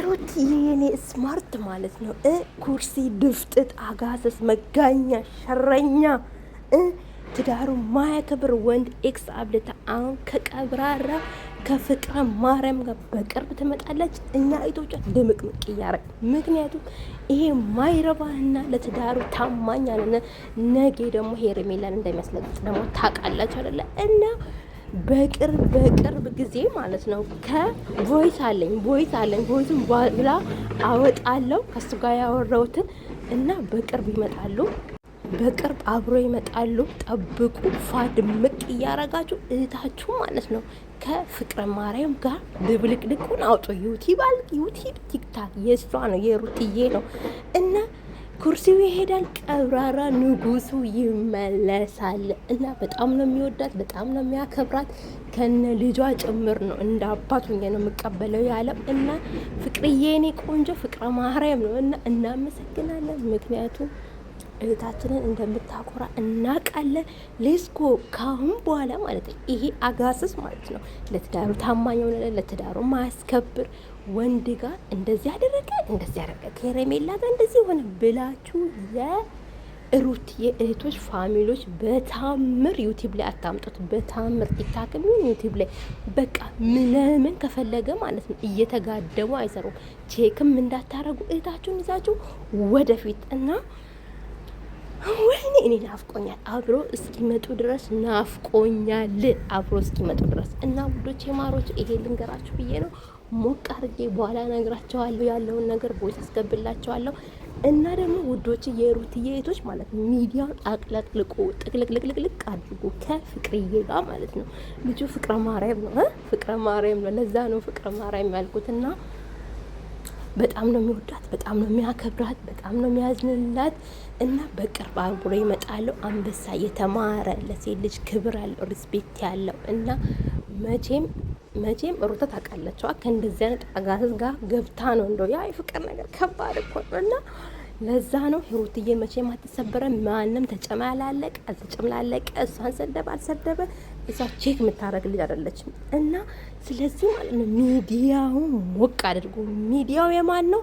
ሩት የኔ ስማርት ማለት ነው። ኩርሲ ድፍጥጥ አጋሰስ መጋኛ ሸረኛ ትዳሩ ማያከብር ወንድ ኤክስ አብልታ አሁን ከቀብራራ ከፍቅረ ማርያም ጋር በቅርብ ትመጣለች። እኛ ኢትዮጵያ ድምቅምቅ እያረግ ምክንያቱም ይሄ ማይረባህና ለትዳሩ ታማኝ አለነ ነገ ደግሞ ሄርሜላን እንደሚያስለቅጥ ደግሞ ታውቃላችሁ አይደለ? እና በቅርብ ጊዜ ማለት ነው ከቮይስ አለኝ ቮይስን ብላ አወጣለሁ ከሱ ጋር ያወራሁትን እና በቅርብ ይመጣሉ። በቅርብ አብሮ ይመጣሉ። ጠብቁ። ድምቅ እያረጋችሁ እህታችሁ ማለት ነው ከፍቅረ ማርያም ጋር ድብልቅልቁን አውጡ። ዩቲዩብ ቲክታክ የእሷ ነው የሩትዬ ነው እና ኩርሲው ይሄዳል። ቀብራራ ንጉሱ ይመለሳል እና በጣም ነው የሚወዳት፣ በጣም ነው የሚያከብራት። ከነ ልጇ ጭምር ነው እንደ አባቱ ነው የምቀበለው ያለው እና ፍቅርዬ እኔ ቆንጆ ፍቅረ ማርያም ነው እና እናመሰግናለን። ምክንያቱም እህታችንን እንደምታኮራ እናውቃለን። ሌስኮ ካሁን በኋላ ማለት ነው ይሄ አጋስስ ማለት ነው ለትዳሩ ታማኝ ሆነ ለትዳሩ ማያስከብር ወንድ ጋር እንደዚህ ያደረገ ከሄርሜላ ጋር እንደዚህ ሆነ ብላችሁ የሩት የእህቶች ፋሚሊዎች በታምር ዩቲዩብ ላይ አታምጡት። በታምር ቲክታክም ዩቲዩብ ላይ በቃ ምንምን ከፈለገ ማለት ነው እየተጋደሙ አይሰሩም። ቼክም እንዳታረጉ እህታችሁን ይዛችሁ ወደፊት እና ወይኔ እኔ ናፍቆኛል። አብሮ እስኪመጡ ድረስ ናፍቆኛል። አብሮ እስኪመጡ ድረስ እና ውዶቼ ማሮች ይሄ ልንገራችሁ ብዬ ነው። ሞቅ አድርጌ በኋላ ነግራቸዋለሁ። ያለውን ነገር ቦይስ አስገብላቸዋለሁ። እና ደግሞ ውዶች የሩትዬ እህቶች ማለት ነው ሚዲያውን አቅለቅልቁ፣ ጥቅልቅልቅልቅ አድርጉ ከፍቅርዬ ጋር ማለት ነው። ልጁ ፍቅረ ማርያም ነው፣ ፍቅረ ማርያም ነው። ለዛ ነው ፍቅረ ማርያም ያልኩትና በጣም ነው የሚወዳት፣ በጣም ነው የሚያከብራት፣ በጣም ነው የሚያዝንላት እና በቅርብ አብሮ ይመጣሉ። አንበሳ የተማረ ለሴት ልጅ ክብር ያለው ሪስፔክት ያለው እና መቼም ሩታ ታውቃለችዋ ከእንደዚህ አይነት አጋሰስ ጋር ገብታ ነው እንደው ያ የፍቅር ነገር ከባድ እኮ ነው እና ለዛ ነው ሩትዬ መቼም አትሰበረ። ማንም ተጨማላለቀ አልተጨማላለቀ እሷን ሰደበ አልሰደበ እሷ ቼክ የምታደርግ ልጅ አይደለችም። እና ስለዚህ ማለት ነው ሚዲያውን ሞቅ አድርጎ። ሚዲያው የማን ነው?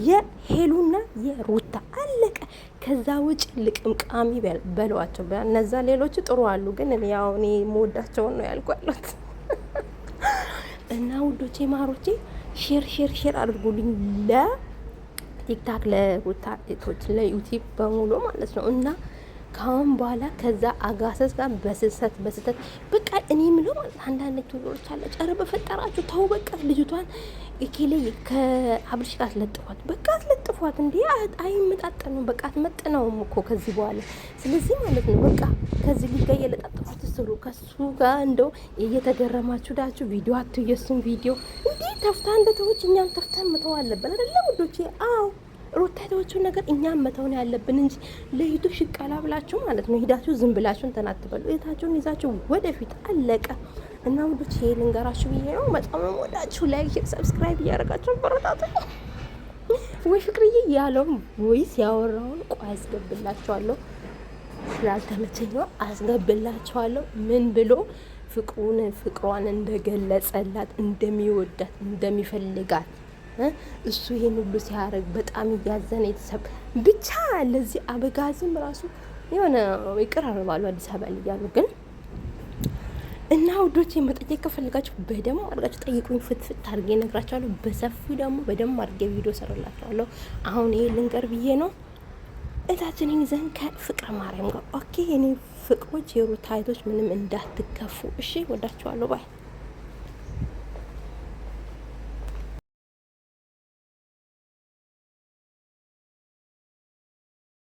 የሄሉና የሩታ አለቀ። ከዛ ውጭ ልቅምቃሚ በሏቸው። እነዛ ሌሎች ጥሩ አሉ፣ ግን ያው እኔ የምወዳቸውን ነው ያልኳለት። እና ውዶቼ ማሮቼ ሼር አድርጉልኝ ለቲክታክ ለሩታ እህቶች ለዩቲዩብ በሙሉ ማለት ነው። እና ካሁን በኋላ ከዛ አጋሰስ ጋር በስህተት በቃ እኔ የምለው ማለት አንዳንድ ቱሎች አለ ጨረ በፈጠራችሁ ተው በቃ ልጅቷን እኪሌ ከአብርሽ ጋር አስለጥፏት በቃ አስለጥፏት። እንዴ አይመጣጠነው በቃ አትመጥነውም እኮ ከዚህ በኋላ። ስለዚህ ማለት ነው በቃ ከዚህ ልጅ ጋር እየለጣጠፋችሁ ስሩ። ከሱ ጋር እንደው እየተገረማችሁ ዳችሁ ቪዲዮ የሱን ቪዲዮ እንዴ ተፍታ እንደተወች እኛም ተፍተን መተው አለብን አይደለ ውዶቼ? አዎ ሩታ የተወችውን ነገር እኛም መተው ነው ያለብን እንጂ ለዩቱብ ሽቃላ ብላችሁ ማለት ነው ሂዳችሁ ዝም ብላችሁ እንትን አትበሉ። እህታችሁን ይዛችሁ ወደፊት አለቀ። እና ውዶች ይሄ ልንገራችሁ ብዬ ነው። በጣም ነው ወዳችሁ። ላይክ ሰብስክራይብ እያደረጋችሁ በረታቱ። ወይ ፍቅርዬ ያለውን ወይስ ያወራውን ቆይ አስገብላችኋለሁ። ስላልተመቸኝ ነው አስገብላችኋለሁ። ምን ብሎ ፍቅሯን እንደገለጸላት እንደሚወዳት እንደሚፈልጋት እሱ ይሄን ሁሉ ሲያደርግ በጣም እያዘነ የተሰብ ብቻ ለዚህ አበጋዝም ራሱ የሆነ ይቀራረባሉ አዲስ አበባ እያሉ ግን እና ውዶቼ መጠየቅ ከፈልጋችሁ በደንብ አድርጋችሁ ጠይቁኝ። ፍትፍት አድርጌ እነግራችኋለሁ። በሰፊው ደግሞ በደንብ አድርጌ ቪዲዮ ሰራላችኋለሁ። አሁን ይሄ ልንገር ብዬ ነው። እታችንን ይዘን ከፍቅረ ማርያም ጋር ኦኬ። እኔ ፍቅሮች የሩታ እህቶች ምንም እንዳትከፉ እሺ። ወዳችኋለሁ ባይ